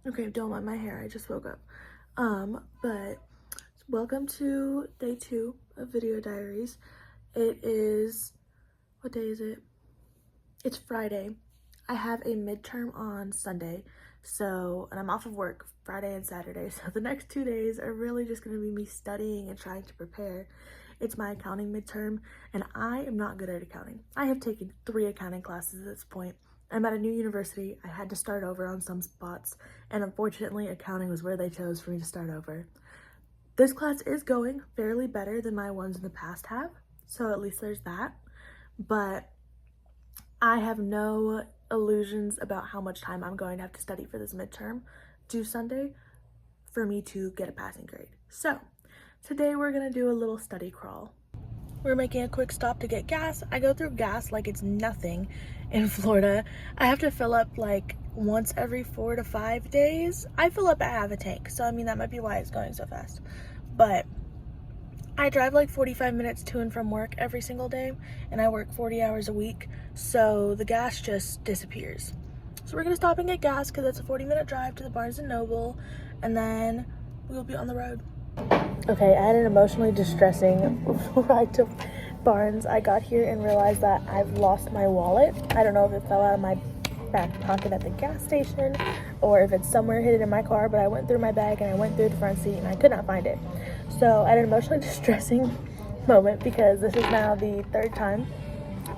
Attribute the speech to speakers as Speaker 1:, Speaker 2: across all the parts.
Speaker 1: Okay, don't mind my hair, I just woke up. But welcome to day 2 of Video Diaries. It is, what day is it? It's Friday. I have a midterm on Sunday, and I'm off of work Friday and Saturday, so the next 2 days are really just gonna be me studying and trying to prepare. It's my accounting midterm, and I am not good at accounting. I have taken 3 accounting classes at this point. I'm at a new university. I had to start over on some spots, and unfortunately, accounting was where they chose for me to start over. This class is going fairly better than my ones in the past have, so at least there's that. But I have no illusions about how much time I'm going to have to study for this midterm due Sunday for me to get a passing grade. So today we're gonna do a little study crawl. We're making a quick stop to get gas. I go through gas like it's nothing in Florida. I have to fill up like once every 4 to 5 days. I fill up at half a tank, so I mean that might be why it's going so fast. But I drive like 45 minutes to and from work every single day, and I work 40 hours a week, so the gas just disappears. So we're gonna stop and get gas because it's a 40-minute drive to the Barnes & Noble, and then we'll be on the road. Okay, I had an emotionally distressing ride to Barnes. I got here and realized that I've lost my wallet. I don't know if it fell out of my back pocket at the gas station or if it's somewhere hidden in my car, but I went through my bag and I went through the front seat and I could not find it. So I had an emotionally distressing moment because this is now the 3rd time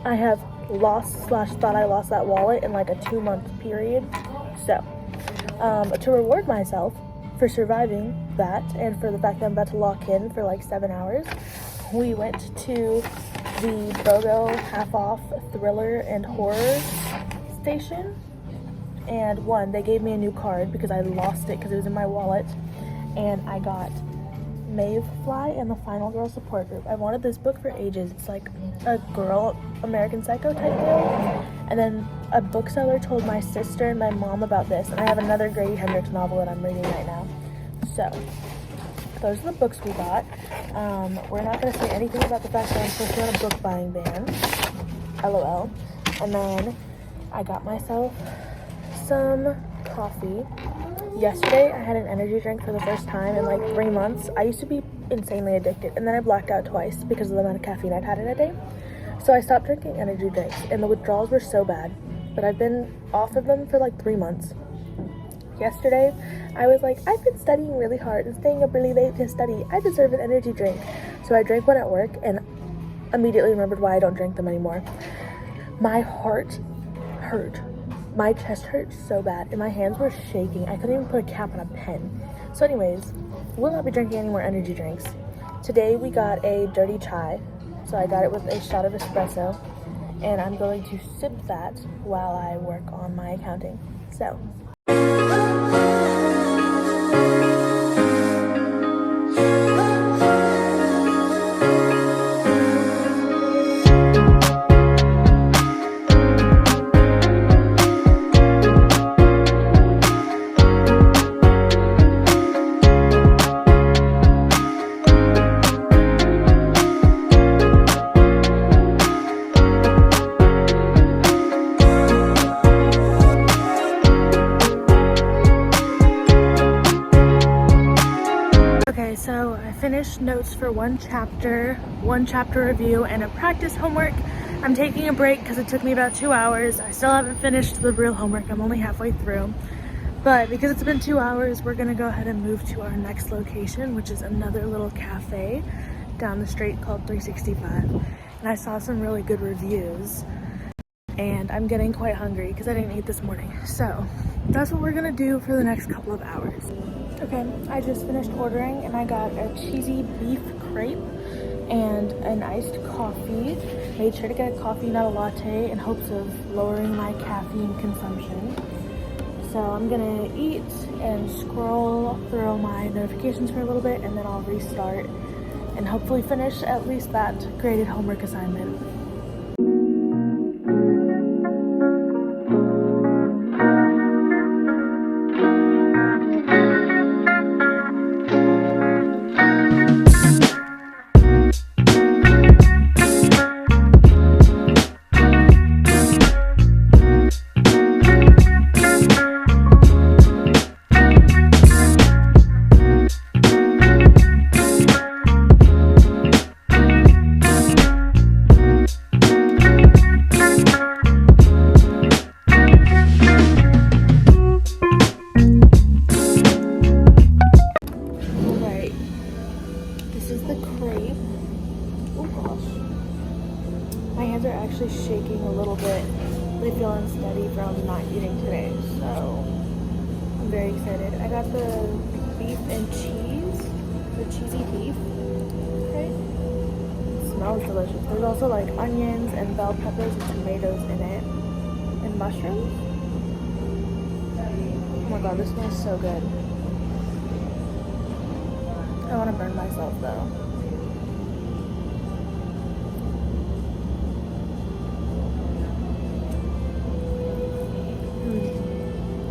Speaker 1: I have lost/thought I lost that wallet in like a 2-month period. So to reward myself for surviving that and for the fact that I'm about to lock in for like 7 hours, we went to the BOGO half-off thriller and horror station, and they gave me a new card because I lost it because it was in my wallet, and I got Maeve Fly and the Final Girl Support Group. I wanted this book for ages. It's like a girl American Psycho type deal, and then a bookseller told my sister and my mom about this, and I have another Grady Hendrix novel that I'm reading right now. So those are the books we got. We're not going to say anything about the fact that I'm supposed to be on a book buying ban, LOL. And then I got myself some coffee. Yesterday I had an energy drink for the first time in like 3 months. I used to be insanely addicted, and then I blacked out twice because of the amount of caffeine I'd had in a day. So I stopped drinking energy drinks, and the withdrawals were so bad, but I've been off of them for like 3 months. Yesterday I was like, I've been studying really hard and staying up really late to study. I deserve an energy drink. So I drank one at work and immediately remembered why I don't drink them anymore. My heart hurt. My chest hurt so bad and my hands were shaking. I couldn't even put a cap on a pen. So anyways, we'll not be drinking any more energy drinks. Today we got a dirty chai. So I got it with a shot of espresso, and I'm going to sip that while I work on my accounting. So I finished notes for one chapter review, and a practice homework. I'm taking a break because it took me about 2 hours. I still haven't finished the real homework. I'm only halfway through. But because it's been 2 hours, we're gonna go ahead and move to our next location, which is another little cafe down the street called 365. And I saw some really good reviews, and I'm getting quite hungry because I didn't eat this morning. So that's what we're gonna do for the next couple of hours. Okay, I just finished ordering and I got a cheesy beef crepe and an iced coffee. Made sure to get a coffee, not a latte, in hopes of lowering my caffeine consumption. So I'm gonna eat and scroll through my notifications for a little bit, and then I'll restart and hopefully finish at least that graded homework assignment. very excited. I got the beef and cheese, the cheesy beef, right? It smells delicious. There's also like onions and bell peppers and tomatoes in it, and mushrooms. Oh my god, this smells so good. I want to burn myself though.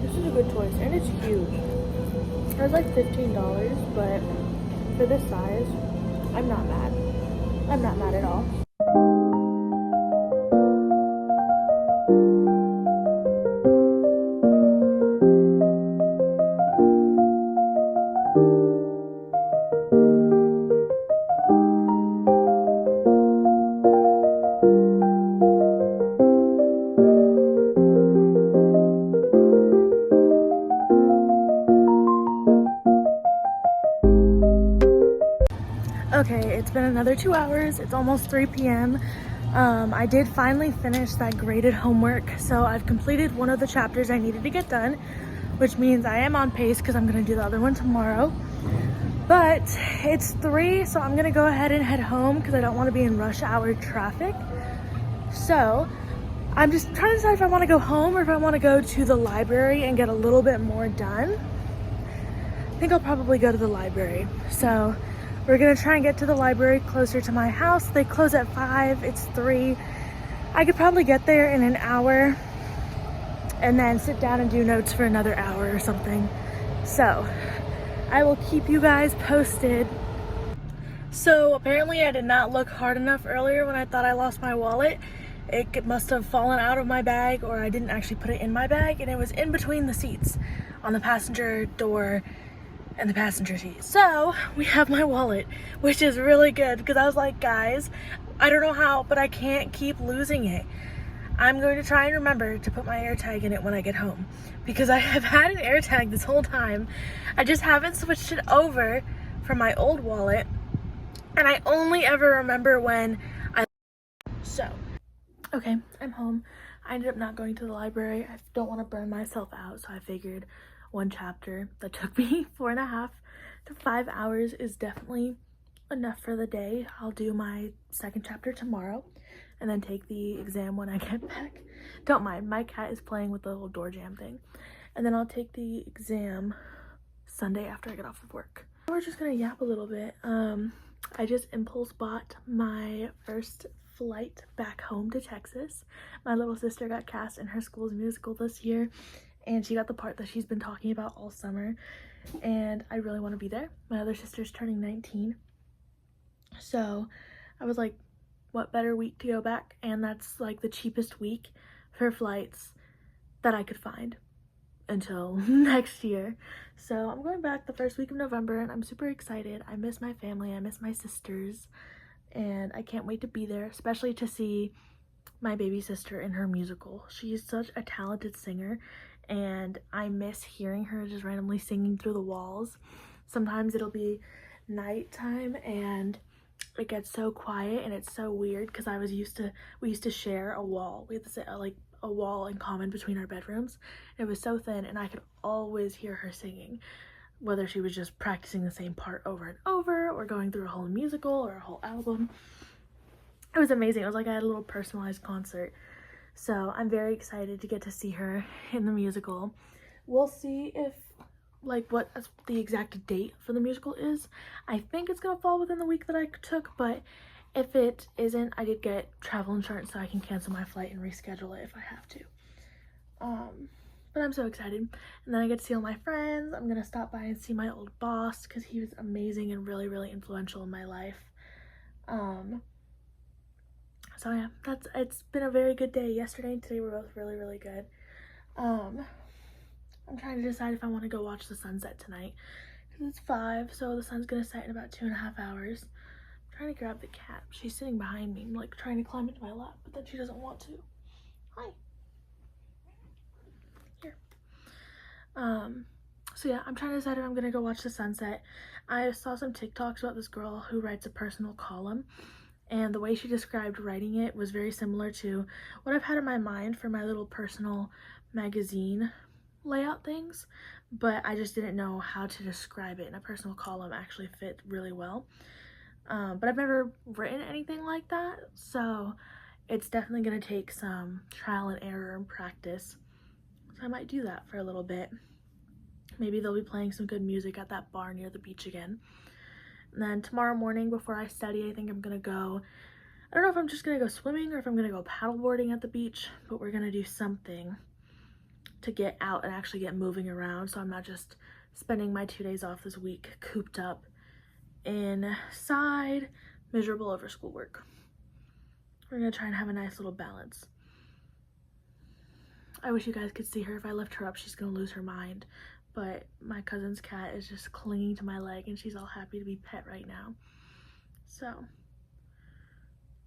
Speaker 1: This is a good choice, and it's huge. It was like $15, but for this size, I'm not mad. I'm not mad at all. Okay, it's been another 2 hours. It's almost 3 p.m. I did finally finish that graded homework, so I've completed one of the chapters I needed to get done, which means I am on pace because I'm gonna do the other one tomorrow. But it's 3, so I'm gonna go ahead and head home because I don't want to be in rush hour traffic. So I'm just trying to decide if I want to go home or if I want to go to the library and get a little bit more done. I think I'll probably go to the library. So we're gonna try and get to the library closer to my house. They close at 5, it's 3. I could probably get there in an hour and then sit down and do notes for another hour or something. So I will keep you guys posted. So apparently I did not look hard enough earlier when I thought I lost my wallet. It must have fallen out of my bag, or I didn't actually put it in my bag, and it was in between the seats on the passenger door and the passenger seat. So we have my wallet, which is really good because I was like, guys, I don't know how, but I can't keep losing it. I'm going to try and remember to put my AirTag in it when I get home, because I have had an AirTag this whole time. I just haven't switched it over from my old wallet, and I only ever remember when I... So, okay, I'm home. I ended up not going to the library. I don't want to burn myself out, so I figured one chapter that took me 4.5 to 5 hours is definitely enough for the day. I'll do my second chapter tomorrow and then take the exam when I get back. Don't mind, my cat is playing with the little door jam thing. And then I'll take the exam Sunday after I get off of work. We're just gonna yap a little bit. I just impulse bought my first flight back home to Texas. My little sister got cast in her school's musical this year, and she got the part that she's been talking about all summer, and I really want to be there. My other sister's turning 19, so I was like, what better week to go back? And that's like the cheapest week for flights that I could find until next year. So I'm going back the first week of November, and I'm super excited. I miss my family, I miss my sisters, and I can't wait to be there, especially to see my baby sister in her musical. She's such a talented singer, and I miss hearing her just randomly singing through the walls. Sometimes it'll be nighttime and it gets so quiet, and it's so weird because we used to share a wall. We had to sit like a wall in common between our bedrooms. It was so thin, and I could always hear her singing, whether she was just practicing the same part over and over or going through a whole musical or a whole album. It was amazing. It was like I had a little personalized concert. So I'm very excited to get to see her in the musical. We'll see if like what the exact date for the musical is. I think it's gonna fall within the week that I took, but if it isn't, I did get travel insurance so I can cancel my flight and reschedule it if I have to. But I'm so excited. And then I get to see all my friends. I'm gonna stop by and see my old boss because he was amazing and really, really influential in my life. So yeah, it's been a very good day. Yesterday and today were both really, really good. I'm trying to decide if I want to go watch the sunset tonight, because it's 5, so the sun's gonna set in about 2.5 hours. I'm trying to grab the cat. She's sitting behind me. I'm like trying to climb into my lap, but then she doesn't want to. Hi. Here. So yeah, I'm trying to decide if I'm gonna go watch the sunset. I saw some TikToks about this girl who writes a personal column, and the way she described writing it was very similar to what I've had in my mind for my little personal magazine layout things, but I just didn't know how to describe it, and a personal column actually fit really well. But I've never written anything like that, so it's definitely going to take some trial and error and practice. So I might do that for a little bit. Maybe they'll be playing some good music at that bar near the beach again. And then tomorrow morning before I study, I think I'm going to go, I don't know if I'm just going to go swimming or if I'm going to go paddleboarding at the beach, but we're going to do something to get out and actually get moving around, so I'm not just spending my 2 days off this week cooped up inside, miserable over schoolwork. We're gonna try and have a nice little balance. I wish you guys could see her. If I lift her up, she's gonna lose her mind, but my cousin's cat is just clinging to my leg and she's all happy to be pet right now. So,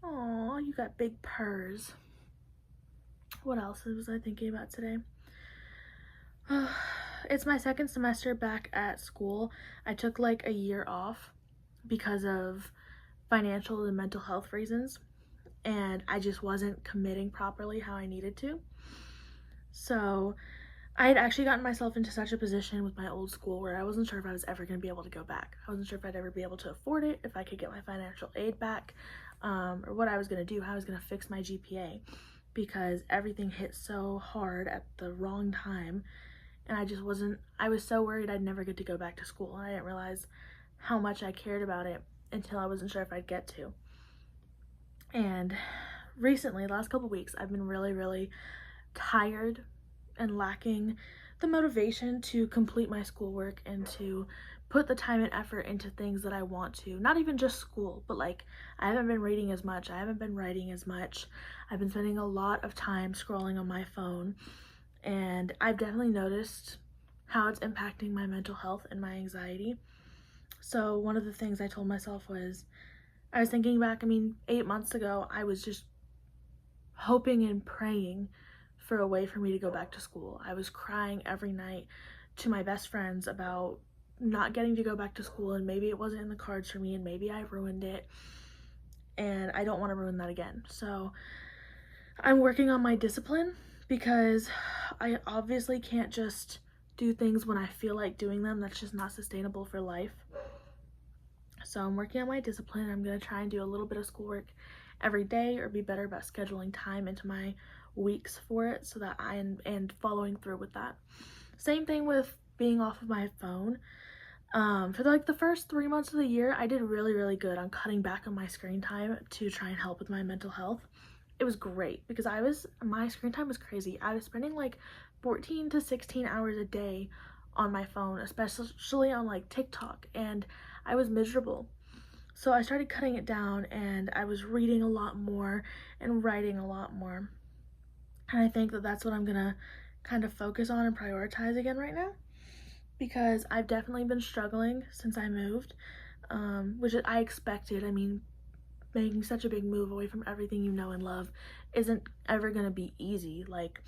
Speaker 1: oh, you got big purrs. What else was I thinking about today? It's my second semester back at school. I took like a year off because of financial and mental health reasons, and I just wasn't committing properly how I needed to. So I had actually gotten myself into such a position with my old school where I wasn't sure if I was ever going to be able to go back. I wasn't sure if I'd ever be able to afford it, if I could get my financial aid back, or what I was going to do, how I was going to fix my GPA, because everything hit so hard at the wrong time. And I was so worried I'd never get to go back to school. And I didn't realize how much I cared about it until I wasn't sure if I'd get to. And recently, the last couple weeks, I've been really, really tired and lacking the motivation to complete my schoolwork and to put the time and effort into things that I want to. Not even just school, but like I haven't been reading as much. I haven't been writing as much. I've been spending a lot of time scrolling on my phone. And I've definitely noticed how it's impacting my mental health and my anxiety. So one of the things I told myself was, I was thinking back, 8 months ago, I was just hoping and praying for a way for me to go back to school. I was crying every night to my best friends about not getting to go back to school, and maybe it wasn't in the cards for me, and maybe I ruined it, and I don't want to ruin that again. So I'm working on my discipline, because I obviously can't just do things when I feel like doing them. That's just not sustainable for life. So I'm working on my discipline. I'm going to try and do a little bit of schoolwork every day, or be better about scheduling time into my weeks for it, so that and following through with that. Same thing with being off of my phone. For the first 3 months of the year, I did really, really good on cutting back on my screen time to try and help with my mental health. It was great because my screen time was crazy. I was spending like 14 to 16 hours a day on my phone, especially on like TikTok, and I was miserable. So I started cutting it down, and I was reading a lot more and writing a lot more. And I think that that's what I'm gonna kind of focus on and prioritize again right now, because I've definitely been struggling since I moved, which I expected. Making such a big move away from everything you know and love isn't ever gonna be easy. Like,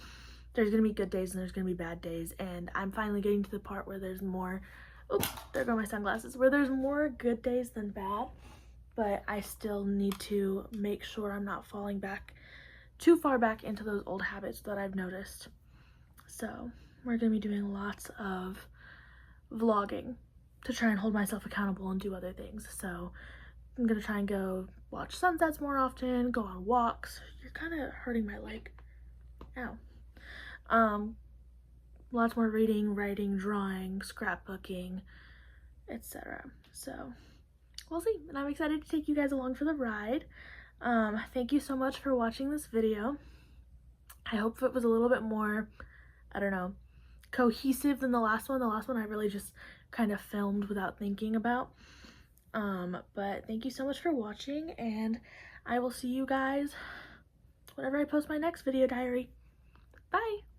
Speaker 1: there's gonna be good days and there's gonna be bad days, and I'm finally getting to the part where there's more, oops, there go my sunglasses, where there's more good days than bad, but I still need to make sure I'm not falling back too far back into those old habits that I've noticed. So we're gonna be doing lots of vlogging to try and hold myself accountable and do other things. So I'm gonna try and go watch sunsets more often, go on walks. You're kind of hurting my leg. Ow. Lots more reading, writing, drawing, scrapbooking, etc. So we'll see, and I'm excited to take you guys along for the ride. Thank you so much for watching this video. I hope it was a little bit more, I don't know, cohesive than the last one. The last one I really just kind of filmed without thinking about. But thank you so much for watching, and I will see you guys whenever I post my next video diary. Bye!